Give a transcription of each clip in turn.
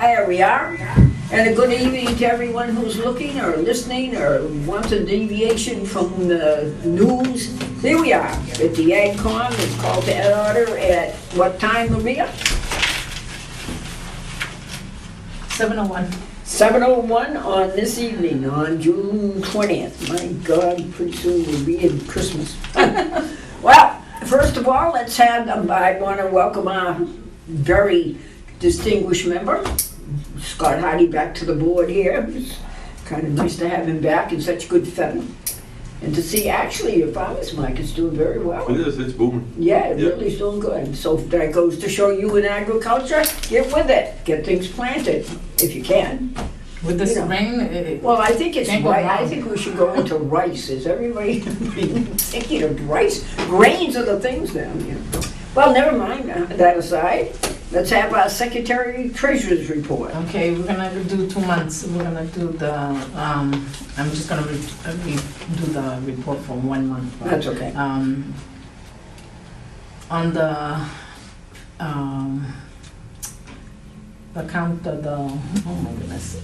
There we are. And a good evening to everyone who's looking or listening or wants a deviation from the news. Here we are at the AgCom. It's called to order at what time, Maria? 7:01. 7:01 on this evening, on June 20th. My God, pretty soon we'll be in Christmas. Well, first of all, I want to welcome our very distinguished member, Scott Hardy, back to the board here. It's kind of nice to have him back in such good feather. And to see actually your farmer's market's doing very well. It is, it's booming. Yeah, it really is doing good. So that goes to show you in agriculture, get with it. Get things planted if you can. With this You know. rain, Well, I think it's Can't go right. I wrong. think we should go into rice. Is everybody thinking of rice? Grains are the things now. You know. Well, never mind that aside. Let's have our Secretary Treasurer's report. okay, we're gonna do 2 months. We're gonna do the, I'm just gonna do the report for 1 month. That's okay. On the account of the, oh my goodness,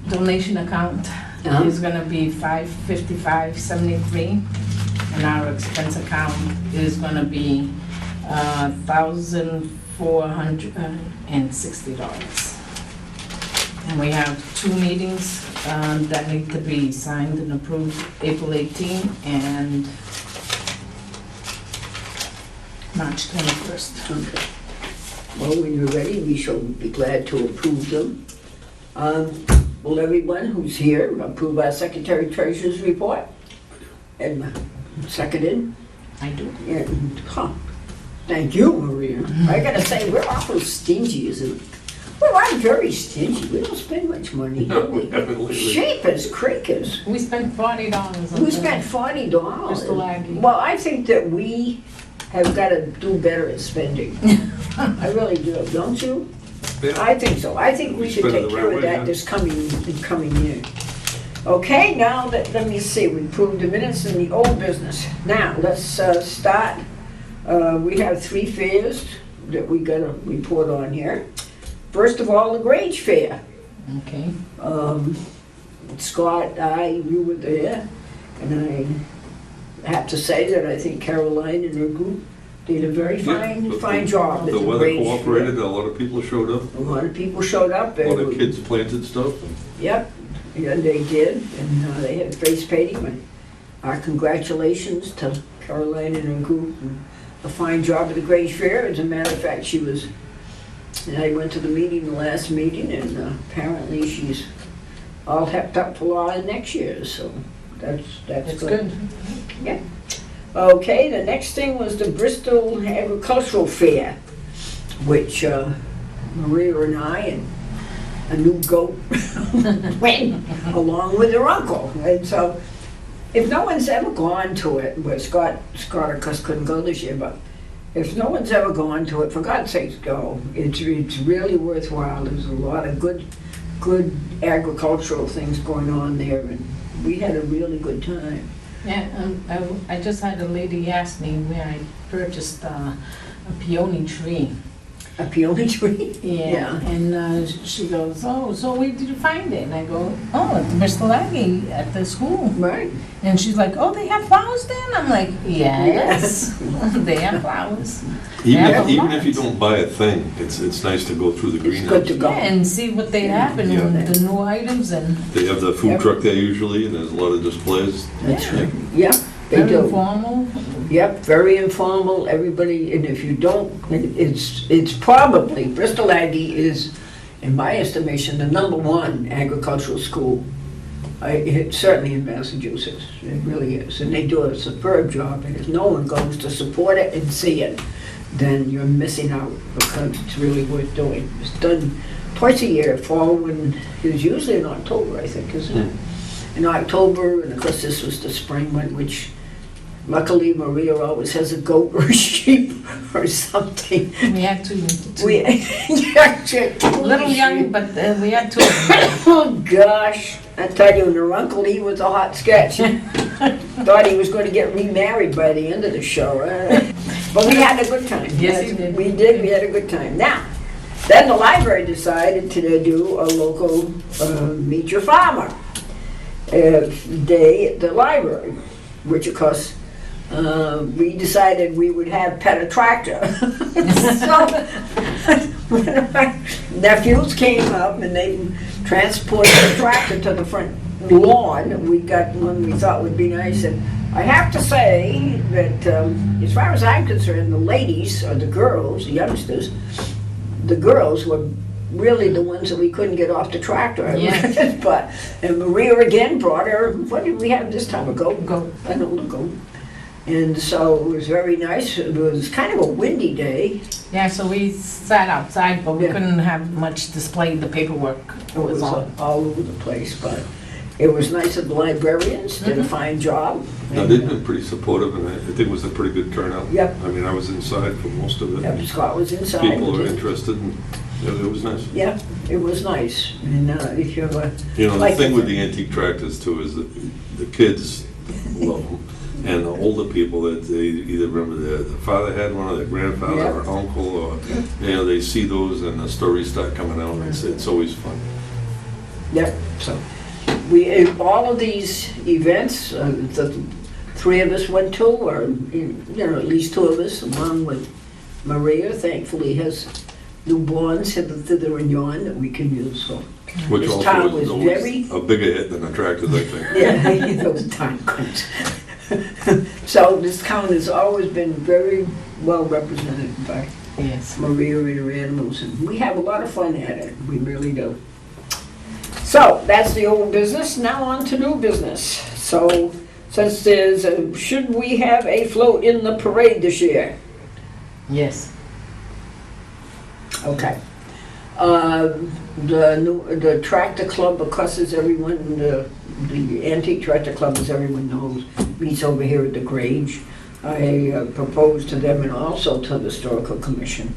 the donation account Uh-huh. is gonna be $555.73, and our expense account is gonna be $1,460. And we have 2 meetings that need to be signed and approved, April 18 and March 21st. Okay. Well, when you're ready, we shall be glad to approve them. Will everyone who's here approve our Secretary Treasurer's report? And seconded? I do. Yeah. Huh. Thank you, Maria. I gotta say, we're awful stingy, isn't it? Well, I'm very stingy. We don't spend much money, do we? Definitely. Cheap as crickets. We spent $40 on We spent $40. Crystal Aggie. Well, I think that we have got to do better at spending. I really do, don't you? Yeah. I think so. I think we should Spend it take the care right of way, that yeah. this coming year. Okay, now let me see. We approved the minutes in the old business. Now let's start. We have 3 fairs that we got to report on here. First of all, the Grange Fair. Okay. Scott, you were there, and I have to say that I think Caroline and her group did a very fine job. at The weather Grange Fair. cooperated, a lot of people showed up, A lot of people showed up. a lot of kids planted stuff. Yep, yeah, they did, and they had face painting. And our congratulations to Caroline and her group. And a fine job at the Grange Fair. As a matter of fact, and I went to the meeting, the last meeting, and apparently she's all hepped up for next year, so that's It's good. good. Yeah. Okay, the next thing was the Bristol Agricultural Fair, which Maria and I and a new goat went along with her uncle. And so, if no one's ever gone to it, well, Scott of course couldn't go this year, but if no one's ever gone to it, for God's sakes, go. It's really worthwhile. There's a lot of good agricultural things going on there, and we had a really good time. Yeah, I just had a lady ask me where I purchased a peony tree. A peony tree? Yeah, and she goes, oh, so where did you find it? And I go, oh, at the Bristol Aggie at the school. Right. And she's like, oh, they have flowers there? And I'm like, yes, they have flowers. Yeah, Even if you don't buy a thing, it's nice to go through the It's good to greenhouse. go. Yeah, and see what they have and Yeah. the new items and They have the food Yep. truck there usually, and there's a lot of displays. That's Yeah. right. Yep, they very do. informal. Yep, very informal, everybody, and if you don't, it's probably, Bristol Aggie is, in my estimation, the #1 agricultural school. It's certainly in Massachusetts, it really is, and they do a superb job, and if no one goes to support it and see it, then you're missing out, because it's really worth doing. It's done twice a year, fall, when, it's usually in October, I think, isn't it? In October, and of course this was the spring one, which luckily Maria always has a goat or a sheep or something. We had two. We, A little young, but we had two. Oh gosh, I tell you, and her uncle, he was a hot sketch. Thought he was going to get remarried by the end of the show. But we had a good time. Yes, he did. We did, we had a good time. Now, Then the library decided to do a local Meet Your Farmer day at the library, which of course we decided we would have pet a tractor. So when our nephews came up and they transported the tractor to the front lawn. We got one we thought would be nice, and I have to say that as far as I'm concerned, the ladies, or the girls, the youngsters, the girls were really the ones that we couldn't get off the tractor. Yes. But, and Maria again brought her, what did we have this time, a goat? Goat. An older goat. And so it was very nice. It was kind of a windy day. Yeah, so we sat outside, but we Yeah. couldn't have much displayed the paperwork. It was all over the place, but it was nice that the librarians did a fine job. Now, they've been pretty supportive, and I think it was a pretty good turnout. Yep. I mean, I was inside for most of it. Yep, Scott was inside. People were interested, and it was nice. Yeah, it was nice. And if you ever, You know, the Like thing it. with the antique tractors too is that the kids love them, and the older people that they either remember their father had one, or their grandfather, Yeah. or uncle, or, you know, they see those and the stories start coming out, and it's always fun. yeah, so all of these events, the three of us went to, or, you know, at least two of us, along with Maria, thankfully has newborns hither and yon that we can use, so. Which This also town is was very- always a bigger hit than the tractors, I think. Yeah, those time comes. So this town has always been very well represented by Yes. Maria and her animals, and we have a lot of fun at it, we really do. So, that's the old business, now on to new business. So, since there's, should we have a float in the parade this year? Yes. Okay. The tractor club, of course, as everyone, the antique tractor club, as everyone knows, meets over here at the Grange. I proposed to them and also to the Historical Commission.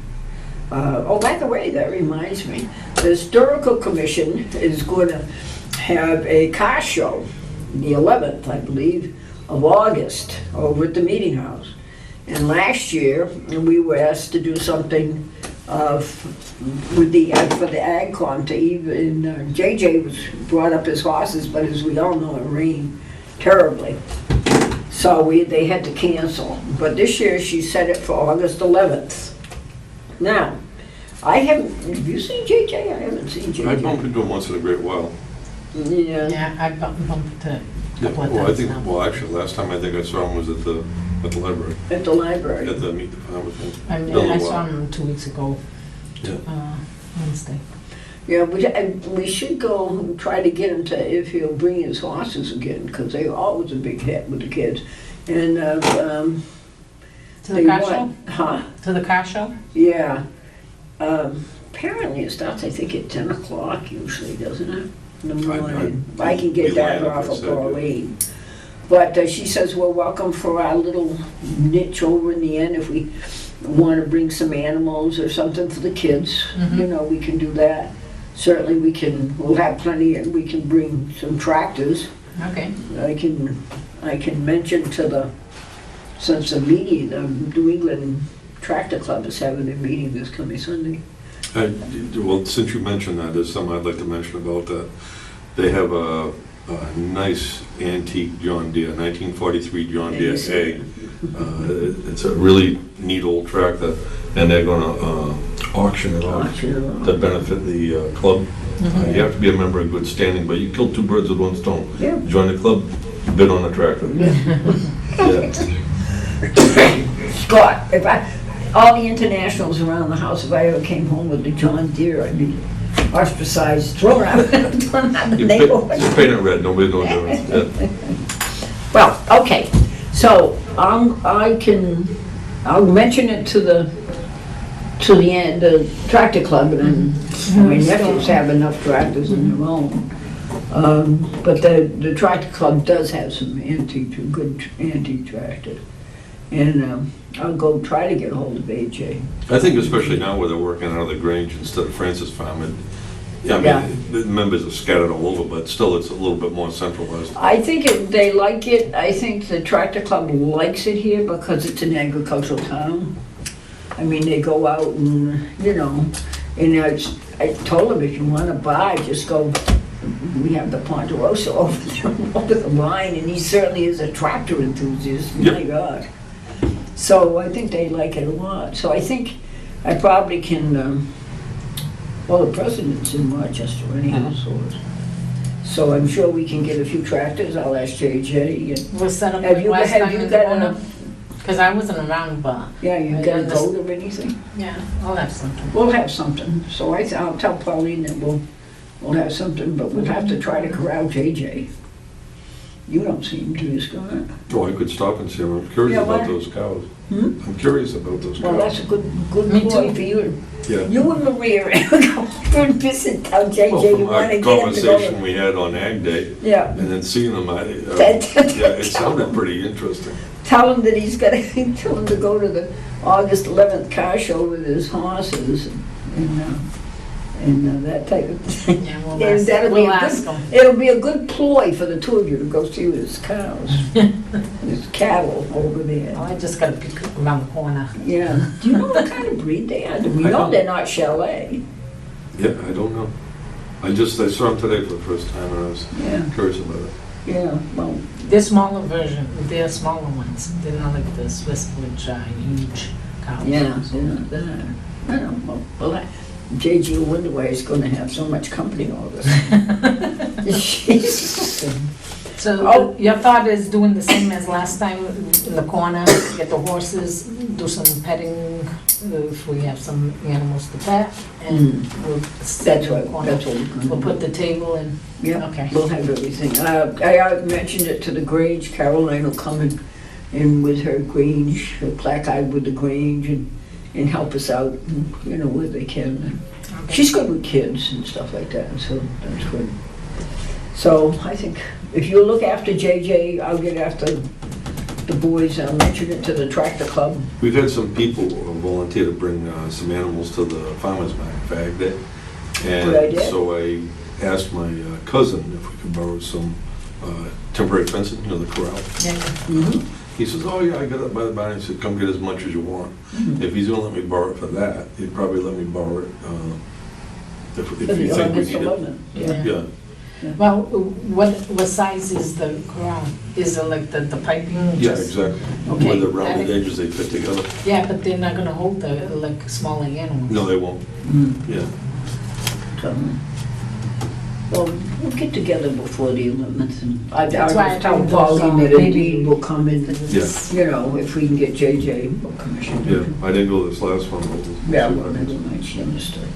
Oh, by the way, that reminds me, the Historical Commission is going to have a car show, the 11th, I believe, of August, over at the Meeting House. And last year, we were asked to do something with the for the AgCon to even JJ was brought up his horses, but as we all know, it rained terribly, so they had to cancel. But this year she set it for August 11th. Now, have you seen JJ? I haven't seen JJ. I bump into them once in a great while. Yeah. Yeah, I bumped it a couple of Well, I times think, now. well, actually, last time I think I saw him was at the library, At the library. at the Meet the Farmer thing. I Been a little I saw while. him 2 weeks ago, Yeah. Wednesday. Yeah, we should go and try to get him to, if he'll bring his horses again, because they were always a big hit with the kids. And, To the car show? Huh? To the car show? Yeah. Apparently it starts, I think, at 10 o'clock usually, doesn't it? In the morning. I can get be that lying if I off of said, yeah. Pauline. But she says we're welcome for our little niche over in the end if we want to bring some animals or something for the kids. Mhm. You know, we can do that. Certainly we'll have plenty, and we can bring some tractors. Okay. I can mention to since the meeting, the New England Tractor Club is having their meeting this coming Sunday. Well, since you mentioned that, there's something I'd like to mention about that. They have a nice antique John Deere, 1943 John Deere Yes. A. It's a really neat old tractor, and they're gonna auction it off to benefit the club. You have to be a member in good standing, but you kill two birds with one stone. Yeah. Join the club, bid on the tractor. Yeah. Scott, all the internationals around the house, if I ever came home with the John Deere, I'd be ostracized, thrown out the You neighborhood. paint it red, nobody knows it. Yeah. Well, okay, so I'll mention it to the tractor club, and my nephews have enough tractors in their own. But the tractor club does have some good antique tractors. And I'll go try to get a hold of AJ. I think especially now where they're working out of the Grange instead of Francis Farm, I mean, the members are scattered all over, but still it's a little bit more centralized. I think they like it. I think the tractor club likes it here because it's an agricultural town. I mean, they go out and, And I told him, if you wanna buy, just go, we have the Ponderosa over there, over the line, and he certainly is a tractor enthusiast, my Yep. God. So I think they like it a lot. So I think I probably can, well, the president's in Rochester anyhow, so I'm sure we can get a few tractors. I'll ask JJ. And We'll set up Have you- last have time you in the got corner. a- Because I wasn't around, but Yeah, you I got a understand. goat or anything? yeah, I'll have something. We'll have something. So I'll tell Pauline that we'll have something, but we'll have to try to corral JJ. You don't seem to, Scott. Oh, I could stop and see him. I'm curious Yeah, about why? those cows. Hmm? I'm curious about those Well, that's cows. a good Me ploy too. for you. Yeah. You and Maria go over and visit, tell Well, JJ you from want our to get him to conversation go. we had on Ag Day, Yeah. and then seeing them, That- yeah, it sounded pretty interesting. Tell him that he's got to, tell him to go to the August 11th car show with his horses and that type of thing. Yeah, we'll And ask, that'll be we'll a ask good, them. it'll be a good ploy for the two of you to go see his cows, his cattle over there. Oh, I just gotta pick up around the corner. Yeah. Do you know what kind of breed they are? We I know don't. they're not Chalet. Yeah, I don't know. I saw them today for the first time, and I was Yeah, curious about it. yeah. Well, They're smaller version, they're smaller ones. They're not like the Swiss, which are huge cows. yeah, yeah. I don't know. Well, JG will wonder why he's going to have so much company all this. Jesus. So Oh. your thought is doing the same as last time in the corner, get the horses, do some petting, if we have some animals to pet, and we'll sit That's in the what, corner. that's what we're going to do. We'll put the table in. Yeah, Okay. we'll have everything. I mentioned it to the Grange. Caroline will come in with her Grange, her placard with the Grange, and help us out, you know, where they can. Okay. She's good with kids and stuff like that, so that's good. So I think if you look after JJ, I'll get after the boys. I'll mention it to the tractor club. We've had some people volunteer to bring some animals to the farmer's market for Ag Day. Good idea. And so I asked my cousin if we could borrow some temporary fencing, you know, the corral. Yeah, Mm-hmm. He says, oh yeah, I got it by the barn. He said, come get as much as you want. Mm-hmm. If he's gonna let me borrow it for that, he'd probably let me borrow it if you The think we August need it. 11th, yeah. Yeah, Well, what size is the corral? Is it like the piping? yeah, just- exactly. Okay. Where the rounded edges, they fit together. Yeah, but they're not gonna hold the, like, smaller animals. No, they won't. Mm-hmm. Yeah. Well, we'll get together before the 11th, and I'll That's why I just tell think Pauline those, that maybe- Indeed will come in, Yeah. you know, if we can get JJ, we'll commission Yeah, him. I didn't go this last one, but we'll see Yeah, what well, happens. never mind, she understood.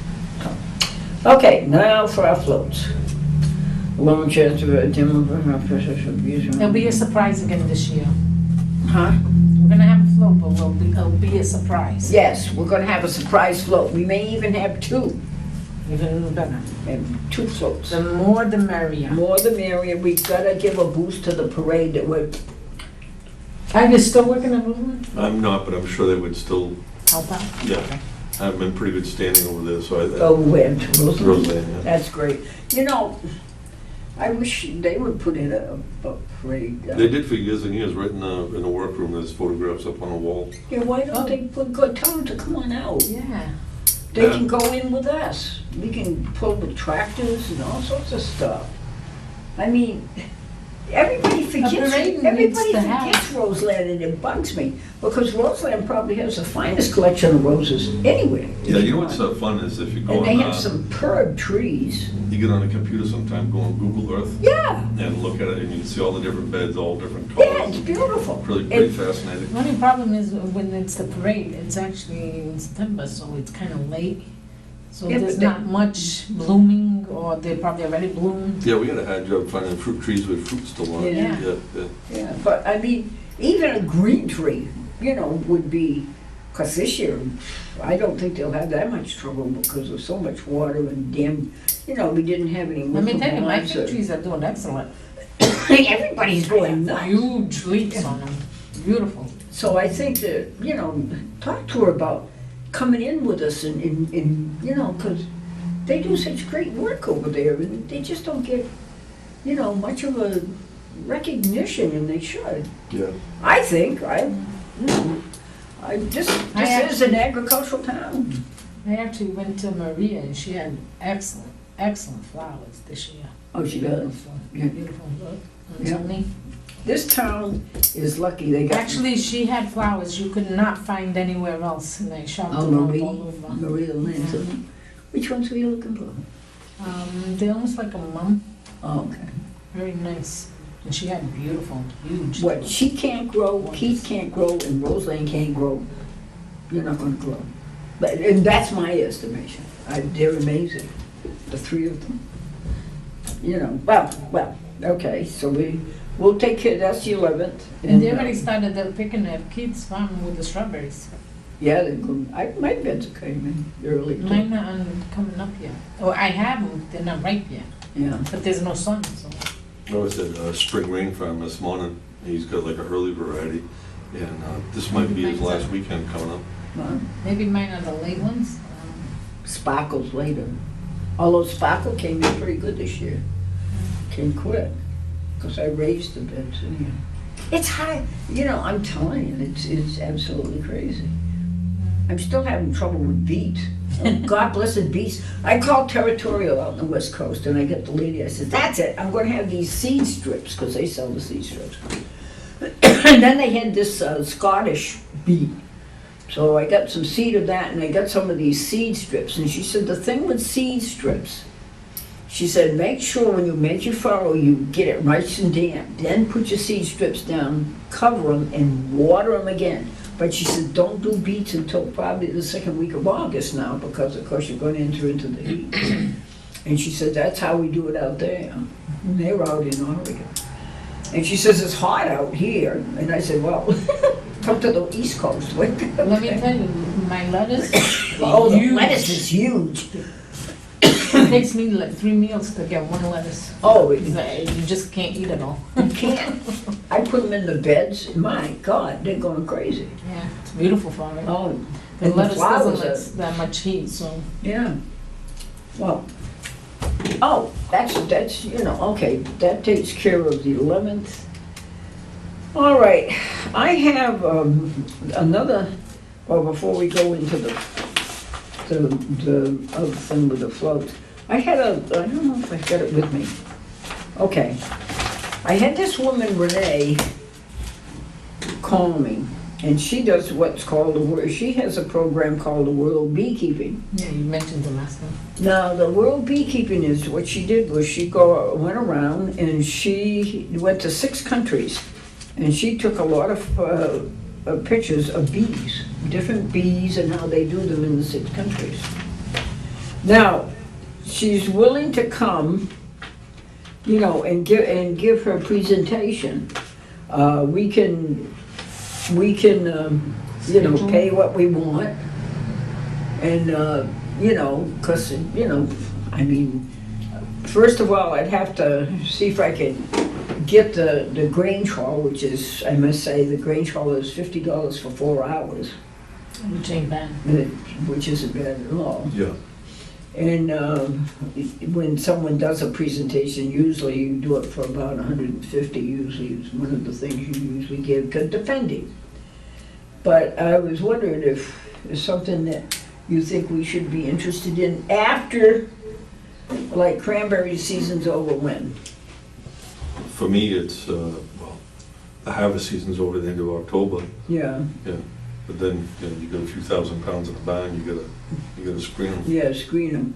Okay, now for our floats. Lone Chester, It'll be a surprise again this year. Huh? We're gonna have a float, but it'll be a surprise. Yes, we're gonna have a surprise float. We may even have two, Even better. two floats. The more the merrier. More the merrier. We've gotta give a boost to the parade that we're, Are you still working on movement? I'm not, but I'm sure they would still, Help out? yeah. Okay. I'm in pretty good standing over there, so I, oh, we're to Roseland. Roseland, yeah. That's great. You know, I wish they would put in a parade. They did for years and years, right in the workroom, there's photographs up on the wall. Yeah, why don't they tell them to come on out? Yeah. They Yeah. can go in with us. We can pull with tractors and all sorts of stuff. I mean, everybody forgets, parade needs everybody to have- forgets Roseland, and it bugs me, because Roseland probably has the finest collection of roses anywhere. Yeah, you know what's fun is if you go And they on, have some superb trees. you get on a computer sometime, go on Google Earth Yeah, and look at it, and you can see all the different beds, all different yeah, it's colors. beautiful. Really It- pretty fascinating. The only problem is when it's the parade, it's actually in September, so it's kind of late. So Yeah, there's but not much blooming, or they probably already bloomed. Yeah, we had a hard job finding fruit trees with fruit still on it. Yeah. Yeah. Yeah, but I mean, even a green tree, you know, would be, because this year, I don't think they'll have that much trouble because of so much water and damn, you know, we didn't have any. Let me tell you, my winter fig months trees are doing excellent. Everybody's going nuts. Huge leaves on them, beautiful. So I think that, you know, talk to her about coming in with us and you know, because they do such great work over there and they just don't get, you know, much of a recognition, and they should. Yeah. I think, this is an agricultural town. I actually went to Maria and she had excellent flowers this year. Oh, she does? Beautiful, Yeah. beautiful. Look, Yeah. Tony. This town is lucky they got. Actually, she had flowers you could not find anywhere else, and I shopped Oh, around Marie, all over. Maria Lanson. Which ones were you looking for? They're almost like a mum, Oh, okay. very nice. And she had beautiful, huge. What she can't grow, Keith can't grow, and Roseland can't grow, you're not gonna grow. But, and that's my estimation. They're amazing, the three of them. You know, well, okay, so we'll take care, that's the 11th. And they already started their picking at Keith's farm with the strawberries. Yeah, they're good. My beds came in early. too. Mine aren't coming up yet. Oh, I have them, they're not ripe yet, Yeah. but there's no sun, so. I was at Spring Rain Farm this morning. He's got like a early variety, and this might be his last weekend coming up. Well, Maybe mine are the late ones. Sparkles later. Although Sparkle came in pretty good this year. Came quick, because I raised the beds anyhow. It's high, you know, I'm telling you, it's absolutely crazy. I'm still having trouble with beets. God bless the beets. I called Territorial out on the West Coast, and I get the lady, I said, that's it, I'm gonna have these seed strips, because they sell the seed strips. And then they had this Scottish beet. So I got some seed of that, and I got some of these seed strips. And she said, the thing with seed strips, she said, make sure when you make your furrow, you get it nice and damp. Then put your seed strips down, cover them, and water them again. But she said, don't do beets until probably the second week of August now, because of course you're going to enter into the heat. And she said, that's how we do it out there. And they were out in Oregon. And she says, it's hot out here. And I said, well, come to the East Coast. Let me tell you, my lettuce, Oh, the huge. lettuce is huge. It takes me like 3 meals to get one lettuce. Oh, You just can't eat it all. you can't. I put them in the beds. My God, they're going crazy. Yeah, it's beautiful for me. Oh, The and the lettuce flowers doesn't let that much heat, so. yeah. Well, oh, that's, you know, okay, that takes care of the 11th. All right, I have another, well, before we go into the other thing with the float, I don't know if I got it with me. Okay, I had this woman, Renee, call me, and she does what's called she has a program called the World Beekeeping. Yeah, you mentioned the last time. Now, the World Beekeeping is, what she did was she went around and she went to 6 countries, and she took a lot of pictures of bees, different bees and how they do them in the 6 countries. Now, she's willing to come, you know, and give her presentation. We can, you know, pay what we want, and you know, because you know, I mean, first of all, I'd have to see if I could get the grain trawl, which is, I must say, the grain trawl is $50 for 4 hours, Which ain't bad. which isn't bad at all. Yeah. And when someone does a presentation, usually you do it for about 150, usually is one of the things you usually give, depending. But I was wondering if there's something that you think we should be interested in after, like, cranberry season's over when? For me, it's, well, the harvest season's over the end of October, Yeah, yeah. But then, you know, you got a few thousand pounds in the barn, you gotta screen them. yeah, screen them.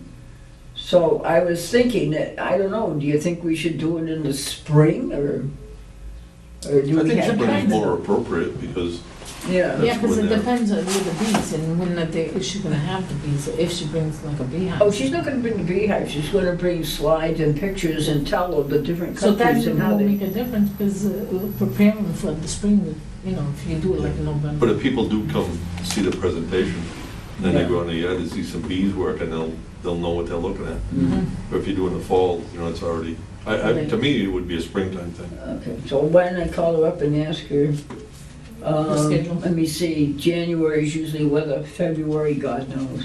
So I was thinking that, I don't know, do you think we should do it in the spring, or do I we think have spring's time? more appropriate because Yeah. Yeah, because when it they're- depends on with the bees and when if she's gonna have the bees, or if she brings like a beehive. Oh, she's not gonna bring the beehive, she's gonna bring slides and pictures and tell of the different So that countries and how will they. make a difference, because preparing for the spring, you know, if you do it like in November. But if people do come see the presentation, then they Yeah. go in the yard to see some bees work, and they'll know what they're looking at. Mhm. Or if you do in the fall, you know, it's already, to me, it would be a springtime thing. Okay, so why don't I call her up and ask her? schedule. Let me see, January is usually weather, February, God knows.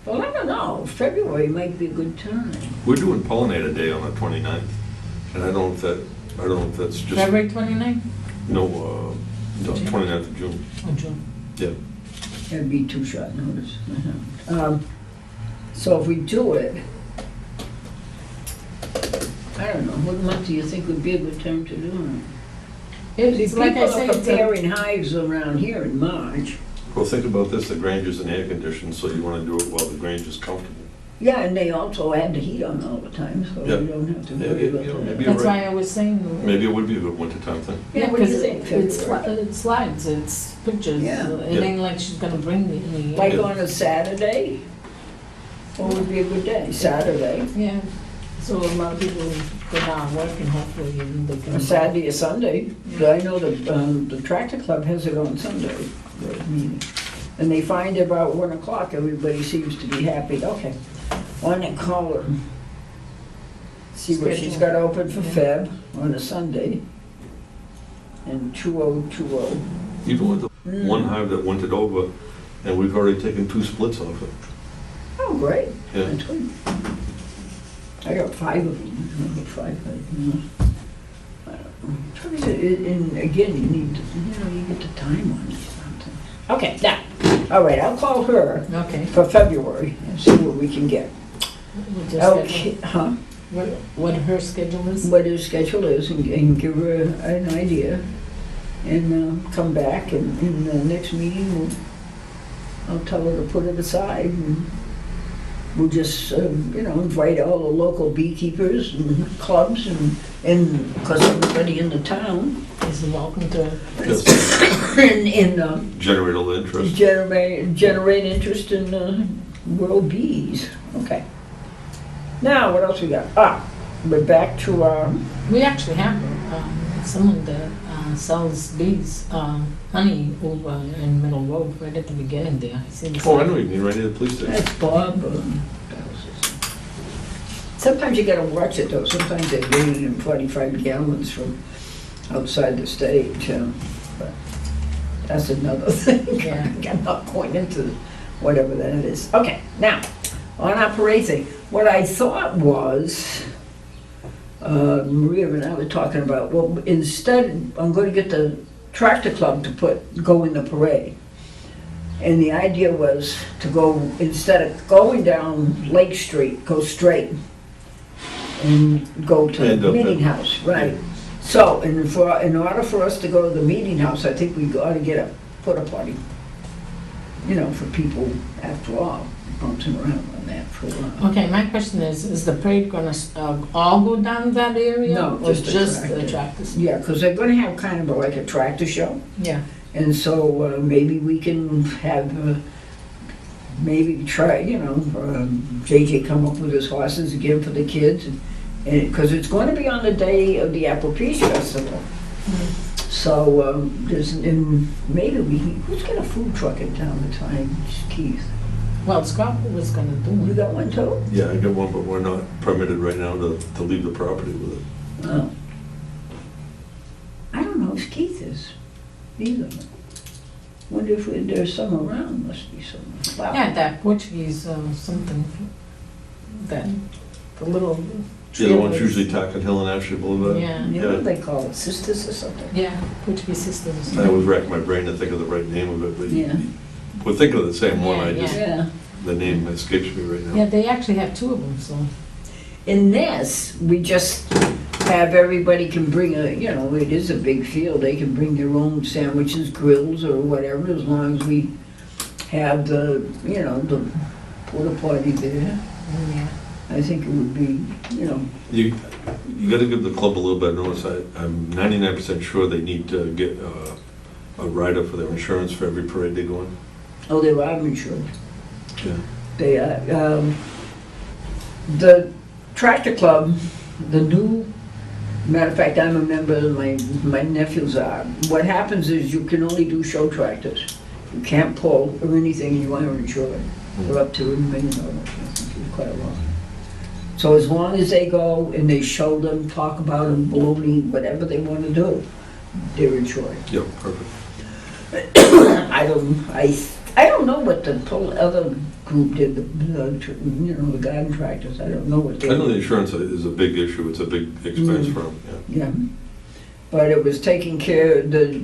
Well, I don't know, February might be a good time. We're doing pollinator day on the 29th, and I don't know if that's just, February 29th no, 29th of June, or June? yeah. It'd be too short notice. So if we do it, I don't know, what month do you think would be a good time to do it? It's like I People say, are it's a, preparing hives around here in March. Well, think about this, the Granger's in air conditioned, so you wanna do it while the Granger's comfortable. Yeah, and they also had the heat on all the time, so Yeah. we don't have to Yeah, worry yeah, about yeah, that. maybe you're that's right. why I was saying. Maybe it would be a good wintertime thing. Yeah, what do you because think, It's, February? it slides, it's pictures. Yeah. It Yeah. ain't like she's gonna bring me any. Like on a Saturday? What would be a good day? Saturday? Yeah, so a lot of people go down working hopefully and they can. Or Saturday or Sunday? I know the tractor club has it on Sunday, the meeting. And they find about 1 o'clock, everybody seems to be happy. Okay, why don't I call her? See what she's got open for Yeah. Feb on a Sunday. And 2020. Even with the one hive that wintered over, and we've already taken 2 splits off it. Oh, great. Yeah. That's good. I got 5 of them. I got 5, I don't know. And again, you need, you get the time on these sometimes. Okay, now, all right, I'll call her Okay. for February and see what we can get. We'll just Okay, schedule what her schedule is. what his schedule is and give her an idea. And come back and in the next meeting, I'll tell her to put it aside and we'll just, invite all the local beekeepers and clubs and of course everybody in the town Is welcome to. Yes. in Generate all the interest. generate interest in world bees. Okay. Now, what else we got? We're back to our, We actually have someone that sells bees, honey over in Middle Road, right at the beginning there. I see the Oh, I sign. know, you mean right near the police station. that's Bob. Sometimes you gotta watch it though. Sometimes they bring it in 45 gallons from outside the state. But that's another thing. Yeah. I'm not going into whatever that is. Okay, now, on our parade thing, what I thought was, Maria and I were talking about, well, instead, I'm gonna get the tractor club to go in the parade. And the idea was to go, instead of going down Lake Street, go straight and go to End the up meeting there. house, right? So, in order for us to go to the meeting house, I think we ought to get a porta potty. For people, after all, bouncing around on that for a while. Okay, my question is the parade gonna all go down that area? No, Or just the just tractor. the tractors? Yeah, because they're gonna have kind of like a tractor show. Yeah. And so maybe we can have, maybe try, JJ come up with his horses again for the kids. And, because it's going to be on the day of the Apple Peach Festival. So maybe who's got a food truck in town at the time? Keith. Well, Scott was gonna do You it. got one too? Yeah, I got one, but we're not permitted right now to leave the property with it. Oh. I don't know if Keith is either. Wonder if there's some around, must be some. Wow. Yeah, that Portuguese something, that, the little. Yeah, the ones trailers. usually Tackett Hill and Ashley Boulevard. Yeah. What do they call it, sisters or something? Yeah, Portuguese sisters. I was racking my brain to think of the right name of it, but Yeah. we're thinking of the same one, I Yeah, just, Yeah. the name escapes me right Yeah, now. they actually have 2 of them, so. In this, we just have everybody can bring it is a big field, they can bring their own sandwiches, grills or whatever, as long as we have the porta potty there. Yeah. I think it would be, You gotta give the club a little bit of notice. I'm 99% sure they need to get a rider for their insurance for every parade they go on. oh, they are insured. Yeah. They are, the tractor club, the new, matter of fact, I'm a member, my nephews are. What happens is you can only do show tractors. You can't pull or anything you want to insure it. They're up to $1 million, I think it's quite a lot. So as long as they go and they show them, talk about them, baloney, whatever they want to do, they're insured. Yep, perfect. I don't know what the other group did, the garden tractors, I don't know what they I know the did. insurance is a big issue. It's a big expense for them, yeah. Yeah, but it was taking care, the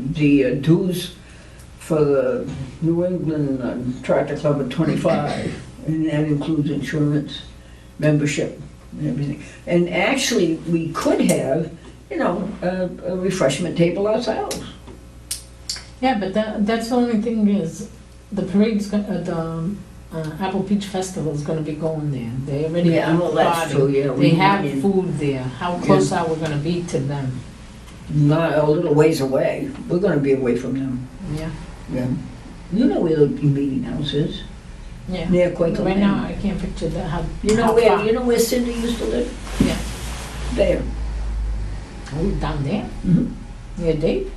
dues for the New England Tractor Club at 25, and that includes insurance, membership, and everything. And actually, we could have, you know, a refreshment table ourselves. Yeah, but that's the only thing is, the parade's, the Apple Peach Festival is gonna be going there. They already Yeah, have well, that's party. true, yeah. They have food there. How close are we gonna be to them? Not a little ways away. We're gonna be away from them. Yeah, Yeah. You know where the meeting house is? yeah. Near Quaker Right Lane. now, I can't picture that, how. You know how where, far. you know where Cindy used to live? Yeah. There. Oh, down there, Mhm. near Dave?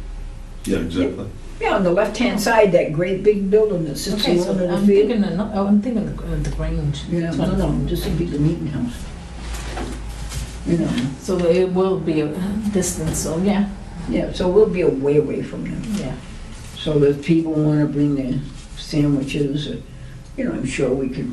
Yeah, exactly. Yeah, on the left-hand side, that great big building that sits Okay, so alone in the I'm field. thinking, I'm thinking the Grange. Yeah, no, no, this would be the meeting house. You know, So it will be a distance, so yeah, yeah, so we'll be away from them. yeah. So if people wanna bring their sandwiches, or, you know, I'm sure we could,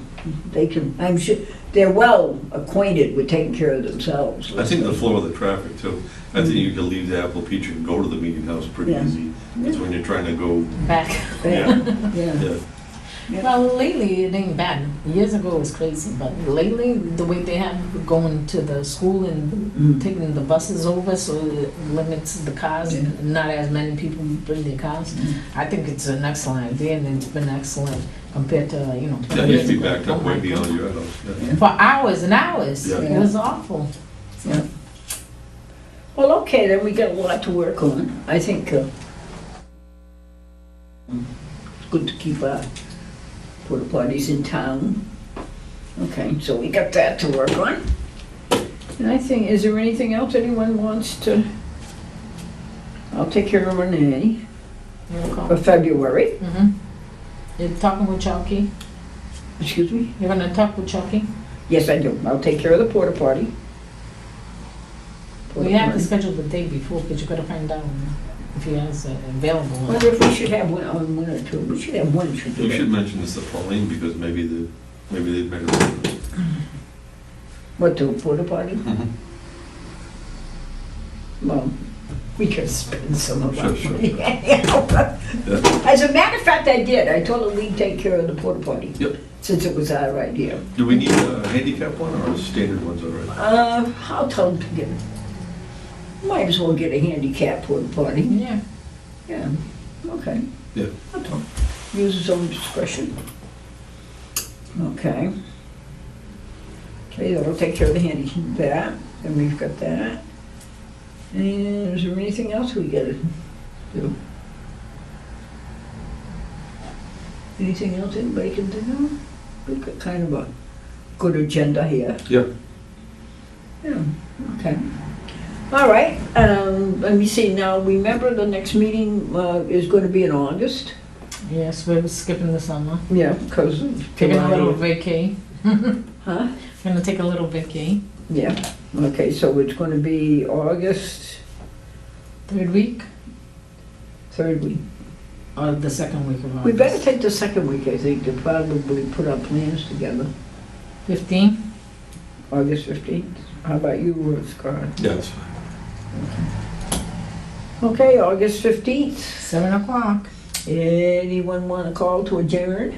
they can, I'm sure, they're well acquainted with taking care of themselves. I think the flow of the traffic too. I think you can leave the Apple Peach and go to the meeting house pretty Yeah. easy. It's when you're trying to go, Back. Yeah, yeah. yeah. Yeah. Well, lately it ain't bad. Years ago it was crazy, but lately the way they have going to the school and Mm. taking the buses over, so it limits the cars. Yeah. And not as many people bring their cars. Mm. I think it's an excellent idea, and it's been excellent compared to, you know. 20 Yeah, it used to be years ago. backed up Oh way my beyond God. your house. Yeah. Yeah. For hours and hours. Yeah. It was awful. Yeah. Well, okay, then we got a lot to work on. I think it's good to keep our porta potties in town. Okay, so we got that to work on. And I think, is there anything else anyone wants to? I'll take care of Renee You're for February. Mm-hmm. You're talking with Chalky? Excuse me? You're gonna talk with Chalky? Yes, I do. I'll take care of the porta potty. We have to schedule the day before, but you gotta find out if he has available. Wonder if we should have one on one or two. We should have one, should do You should that. mention this to Pauline because maybe they've made it. What, to a porta potty? Mhm. Well, we could spend some of our Sure, money. sure. Yeah. As a matter of fact, I did. I told her we'd take care of the porta potty. Yep. Since it was our idea. Do we need a handicap one or a standard one's all right? I'll tell them to get, might as well get a handicap porta potty. Yeah. Yeah, okay. Yeah. I'll tell him. Use his own discretion. Okay. Okay, that'll take care of the that, and we've got that. And is there anything else we gotta do? Anything else anybody can think of? We've got kind of a good agenda here. Yeah. Yeah, okay. All right, let me see, now, remember the next meeting is gonna be in August? Yes, we're skipping the summer. Yeah, because of Taking a little July. vacay. Huh? Gonna take a little vacay. Yeah, okay, so it's gonna be August Third week, 3rd week. or the second week of August. We better take the second week, I think, to probably put our plans together. 15? August 15th. How about you, Scott? Yeah, that's fine. Okay, August 15th. 7 o'clock. Anyone want to call to adjourn?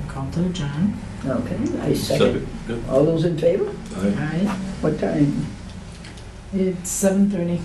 Call to John. Okay, I second. Yep. All those in favor? Aye. Alright. What time? It's 7:30.